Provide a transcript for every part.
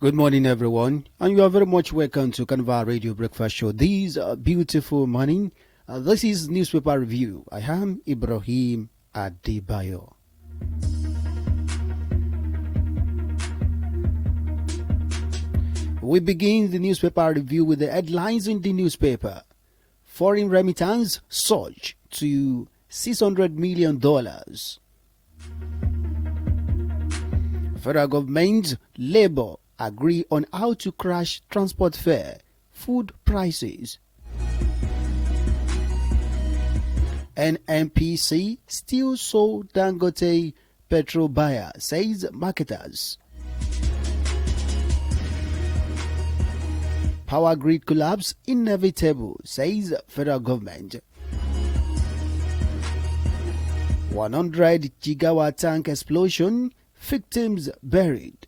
Good morning, everyone, and you are very much welcome to Canva Radio Breakfast Show. This beautiful morning. This is newspaper review. I am Ibrahim Adebayo. We begin the newspaper review with the headlines in the newspaper. Foreign remittance surge to $600 million. Federal government, Labour agree on how to crash transport fare, food prices. NNPC still sold Dangote petrol buyer, says marketers. Power grid collapse inevitable, says federal government. 100 gigawatt tank explosion, victims buried.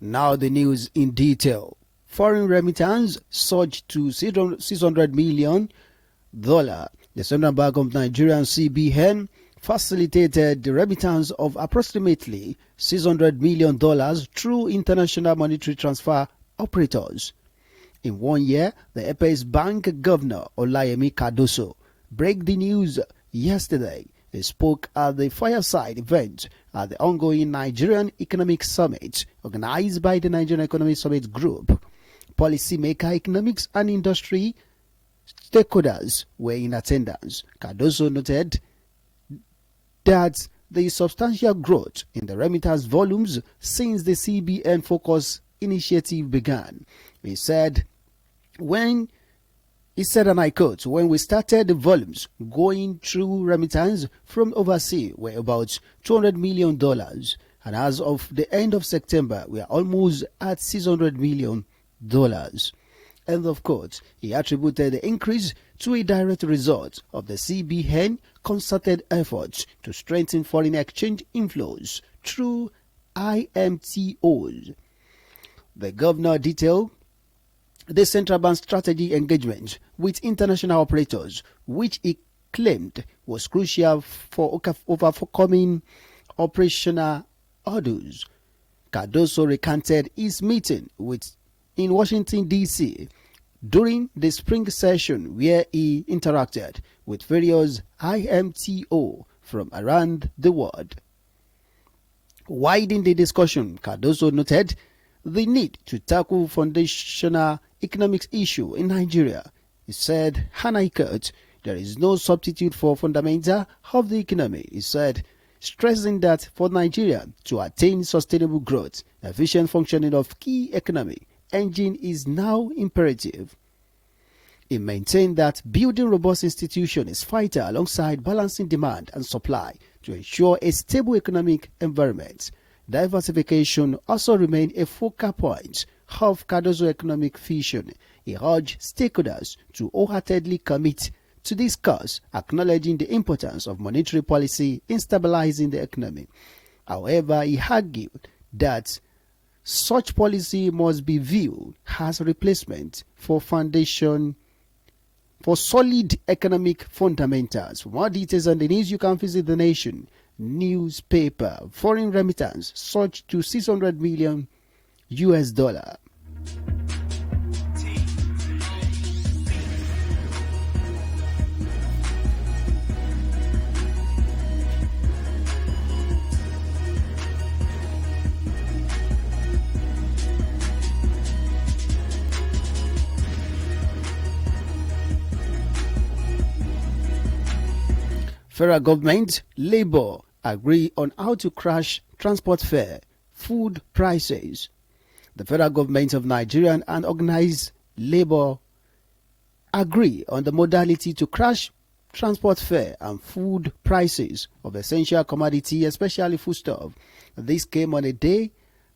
Now the news in detail. Foreign remittance surged to $600 million. The Central Bank of Nigeria and CBN facilitated the remittance of approximately $600 million through international monetary transfer operators. In 1 year, the Apex Bank Governor Olayemi Cardoso broke the news yesterday. He spoke at the fireside event at the ongoing Nigerian Economic Summit organized by the Nigerian Economic Summit Group. Policymaker, economics and industry stakeholders were in attendance. Cardoso noted that the substantial growth in the remittance volumes since the CBN Focus initiative began. He said, and I quote, when we started, the volumes going through remittance from overseas were about $200 million. And as of the end of September, we are almost at $600 million. End of quote. He attributed the increase to a direct result of the CBN concerted efforts to strengthen foreign exchange inflows through IMTOs. The governor detailed the central bank strategy engagement with international operators, which he claimed was crucial for overcoming operational hurdles. Cardoso recanted his meeting in Washington, D.C. during the spring session where he interacted with various IMTO from around the world. Widening the discussion, Cardoso noted the need to tackle foundational economics issue in Nigeria. He said, and I quote, there is no substitute for fundamental of the economy. He said, stressing that for Nigeria to attain sustainable growth, efficient functioning of key economy engine is now imperative. He maintained that building robust institutions is vital alongside balancing demand and supply to ensure a stable economic environment. Diversification also remained a focal point of Cardoso economic vision. He urged stakeholders to wholeheartedly commit to this cause, acknowledging the importance of monetary policy in stabilizing the economy. However, he argued that such policy must be viewed as a replacement for solid economic fundamentals. For more details on the news, you can visit The Nation newspaper. Foreign remittance surged to $600 million. Federal government, Labour agree on how to crash transport fare, food prices. The federal government of Nigeria and organized Labour agree on the modality to crash transport fare and food prices of essential commodity, especially foodstuff. This came on a day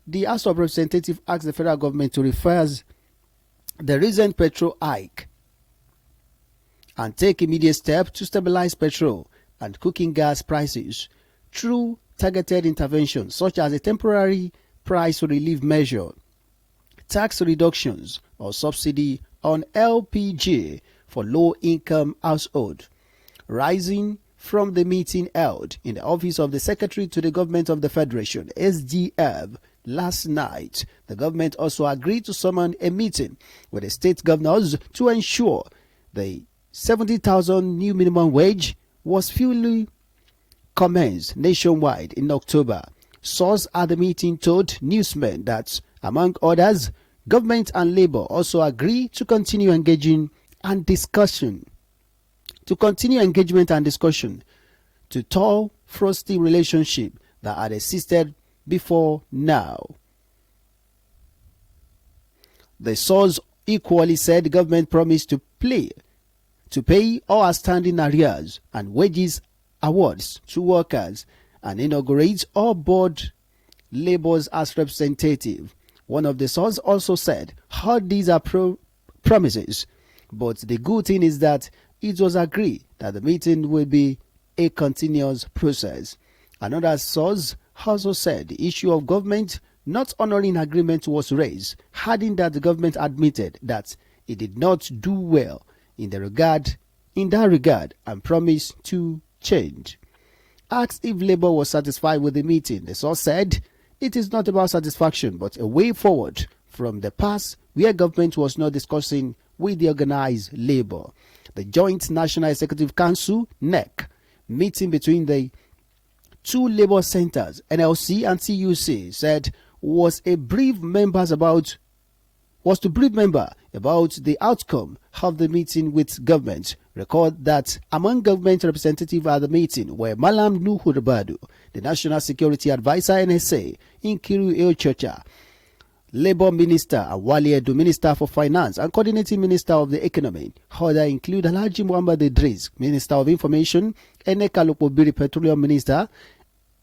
the House of Representatives asked the federal government to reverse the recent petrol hike and take immediate steps to stabilize petrol and cooking gas prices through targeted interventions such as a temporary price relief measure, tax reductions or subsidy on LPG for low-income household. Rising from the meeting held in the office of the Secretary to the Government of the Federation, SGF, last night, the government also agreed to summon a meeting with the state governors to ensure the 70,000 new minimum wage was fully commenced nationwide in October. Source at the meeting told newsmen that, among others, government and labor also agree to continue engagement and discussion to thaw frosty relationship that had existed before now. The source equally said the government promised to pay all outstanding arrears and wages awards to workers and inaugurate all board labors as representative. One of the sources also said, all these are promises, but the good thing is that it was agreed that the meeting will be a continuous process. Another source also said the issue of government not honoring agreement was raised, adding that the government admitted that it did not do well in that regard and promised to change. Asked if Labour was satisfied with the meeting, the source said it is not about satisfaction but a way forward from the past where government was not discussing with the organized Labour. The Joint National Executive Council (NEC) meeting between the two Labour centres, NLC and TUC, said was to brief members about the outcome of the meeting with government. Record that among government representatives at the meeting were Malam Nuhu Rabadu, the National Security Advisor NSA, Nkiru Eochocha, Labour Minister Awali Edo, Minister for Finance and Coordinating Minister of the Economy. Others include Alhaji Muhammad Idris, Minister of Information, Eneka Lopobiri, Petroleum Minister,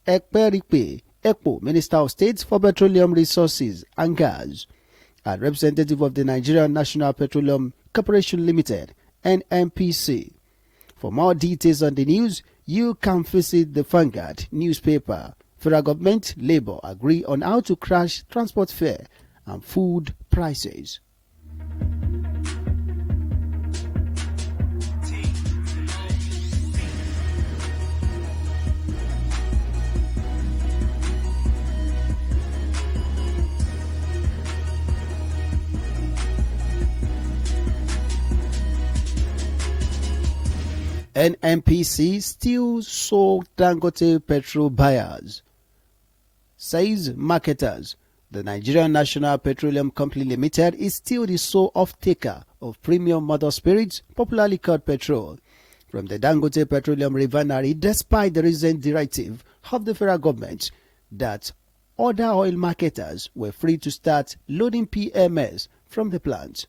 Ekperipe Ekpo, Minister of State for Petroleum Resources and Gas, and representative of the Nigerian National Petroleum Corporation Limited, NNPC. For more details on the news, you can visit the Vanguard newspaper. Federal government, Labour agree on how to crash transport fare and food prices. NNPC still sold Dangote petrol buyers, says marketers. The Nigerian National Petroleum Company Limited is still the sole off-taker of premium motor spirits, popularly called petrol, from the Dangote Petroleum Refinery, despite the recent directive of the federal government that other oil marketers were free to start loading PMS from the plant.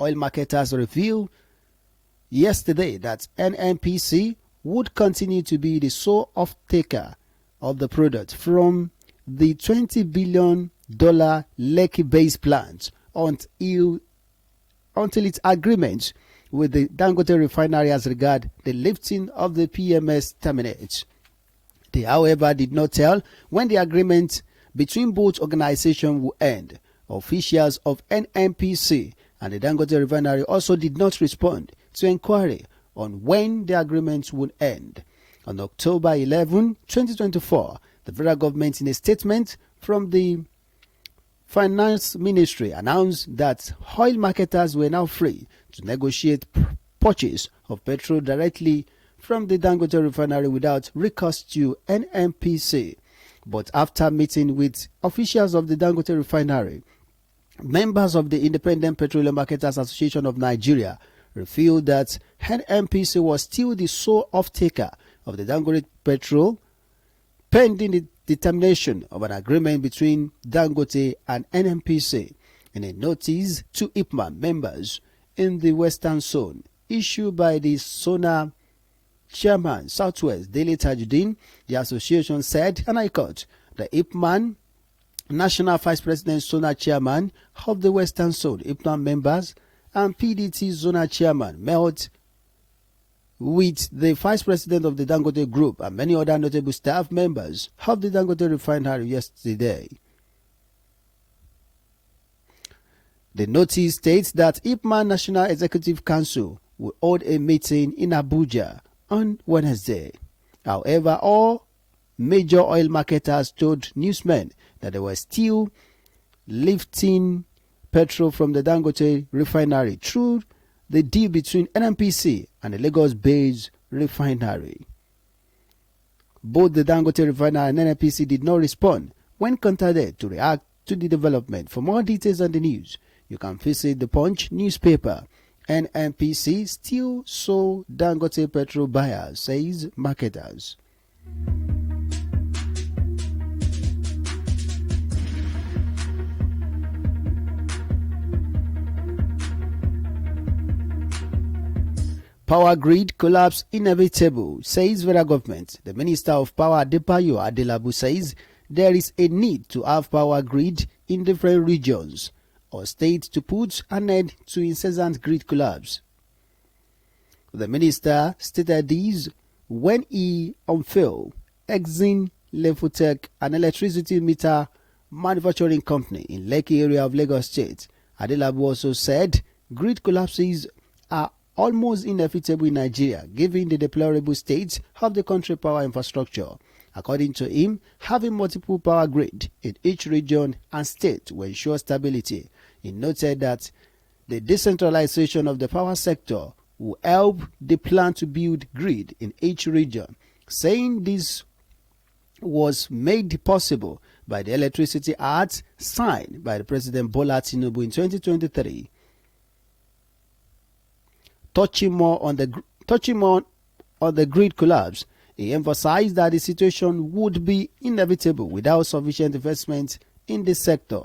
Oil marketers revealed yesterday that NNPC would continue to be the sole off-taker of the product from the $20 billion Lekki-based plant until its agreement with the Dangote refinery as regard the lifting of the PMS terminates. They, however, did not tell when the agreement between both organizations will end. Officials of NNPC and the Dangote refinery also did not respond to inquiry on when the agreement would end. On October 11, 2024, the federal government, in a statement from the Finance Ministry, announced that oil marketers were now free to negotiate purchase of petrol directly from the Dangote refinery without recourse to NNPC. But after meeting with officials of the Dangote refinery, members of the Independent Petroleum Marketers Association of Nigeria revealed that NNPC was still the sole off-taker of the Dangote petrol pending the determination of an agreement between Dangote and NNPC. In a notice to IPMAN members in the Western Zone issued by the SONA chairman, Southwest Daily Tajuddin, the association said, and I quote, the IPMAN National Vice President SONA chairman of the Western Zone, IPMAN members and PDT Zona chairman met with the Vice President of the Dangote Group and many other notable staff members of the Dangote refinery yesterday. The notice states that IPMAN National Executive Council will hold a meeting in Abuja on Wednesday. However, all major oil marketers told newsmen that they were still lifting petrol from the Dangote refinery through the deal between NNPC and the Lagos-based refinery. Both the Dangote refinery and NNPC did not respond when contacted to react to the development. For more details on the news, you can visit the Punch newspaper. NNPC still sold Dangote petrol buyers, says marketers. Power grid collapse inevitable, says federal government. The Minister of Power Adebayo Adelabu says there is a need to have power grid in different regions or states to put an end to incessant grid collapse. The minister stated this when he unveiled Exim Lefotech, an electricity meter manufacturing company in Lekki area of Lagos State. Adelabu also said grid collapses are almost inevitable in Nigeria, given the deplorable state of the country power infrastructure. According to him, having multiple power grid in each region and state will ensure stability. He noted that the decentralization of the power sector will help the plan to build grid in each region, saying this was made possible by the Electricity Act signed by the President Bola Tinubu in 2023. Touching more on the grid collapse, he emphasized that the situation would be inevitable without sufficient investment in the sector.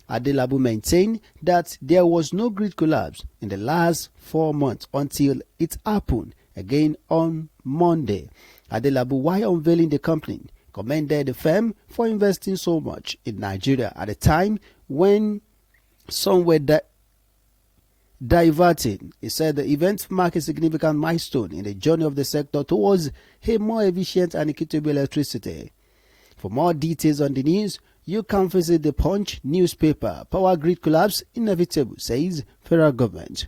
Adelabu maintained that there was no grid collapse in the last 4 months until it happened again on Monday. Adelabu, while unveiling the company, commended the firm for investing so much in Nigeria at a time when some were diverting. He said the event marked a significant milestone in the journey of the sector towards a more efficient and equitable electricity. For more details on the news, you can visit the Punch newspaper. Power grid collapse inevitable, says federal government.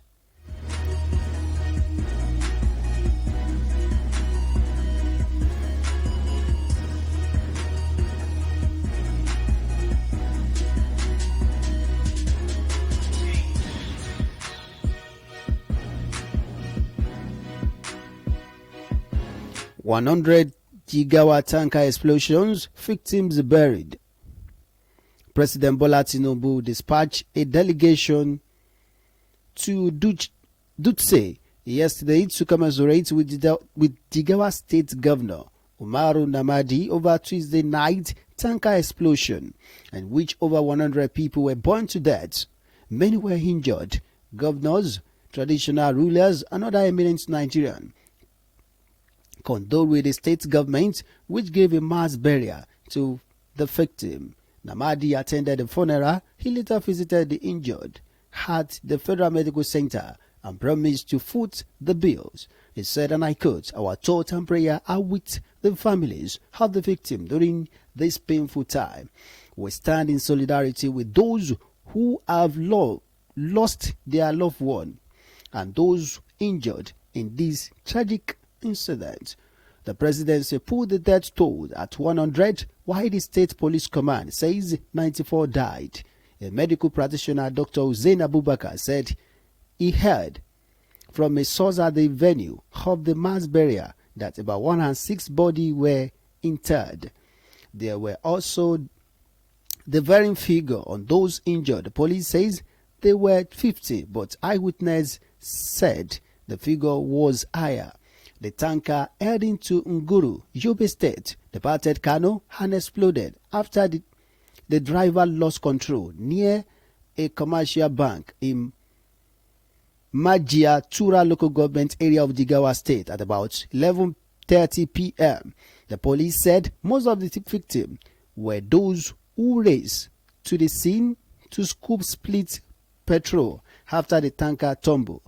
$100 gigawatt tanker explosions, victims buried. President Bola Tinubu dispatched a delegation to Dutse yesterday to commiserate with Jigawa State Governor Umaru Namadi over Tuesday night tanker explosion, in which over 100 people were burned to death. Many were injured. Governors, traditional rulers, and other eminent Nigerians condoled with the state government, which gave a mass burial to the victim. Namadi attended the funeral. He later visited the injured at the Federal Medical Center and promised to foot the bills. He said, and I quote, "Our thought and prayer are with the families of the victim during this painful time. We stand in solidarity with those who have lost their loved one and those injured in this tragic incident." The presidency put the death toll at 100, while the state police command says 94 died. A medical practitioner, Dr. Hussein Abubakar, said he heard from a source at the venue of the mass burial that about 106 bodies were interred. There were also the varying figure on those injured. The police says they were 50, but eyewitness said the figure was higher. The tanker heading to Nguru, Yobe State, departed Kano and exploded after the driver lost control near a commercial bank in Majia Tura local government area of Jigawa State at about 11:30 p.m. The police said most of the victims were those who raced to the scene to scoop split petrol after the tanker tumbled.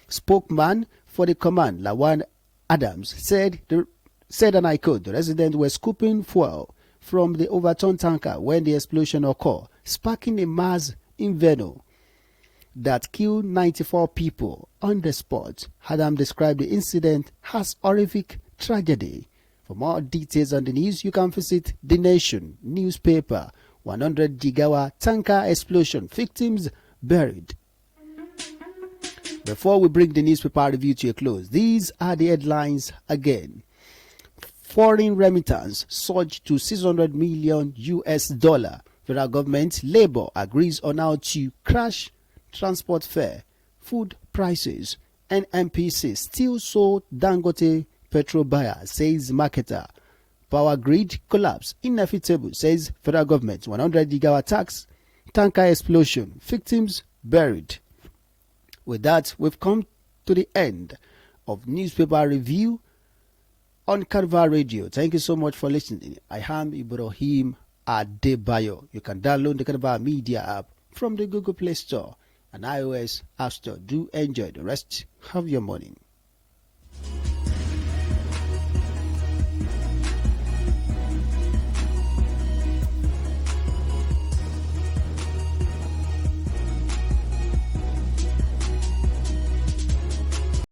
Spokesman for the command, Lawan Adams, said, and I quote, "The residents were scooping fuel from the overturned tanker when the explosion occurred, sparking a mass inferno. that killed 94 people on the spot. Adam described the incident as horrific tragedy. For more details on the news, you can visit The Nation newspaper. 100 gigawatt tanker explosion, victims buried. Before we bring the newspaper review to a close, these are the headlines again. Foreign remittance surged to $600 million US. Federal government Labour agrees on how to crash transport fare, food prices. NNPC still sold Dangote petrol buyer, says marketer. Power grid collapse inevitable, says federal government. 100 gigawatt tax, tanker explosion, victims buried. With that, we've come to the end of newspaper review on Carnival Radio. Thank you so much for listening. I am Ibrahim Adebayo. You can download the Carnival Media app from the Google Play Store and iOS App Store. Do enjoy the rest of your morning.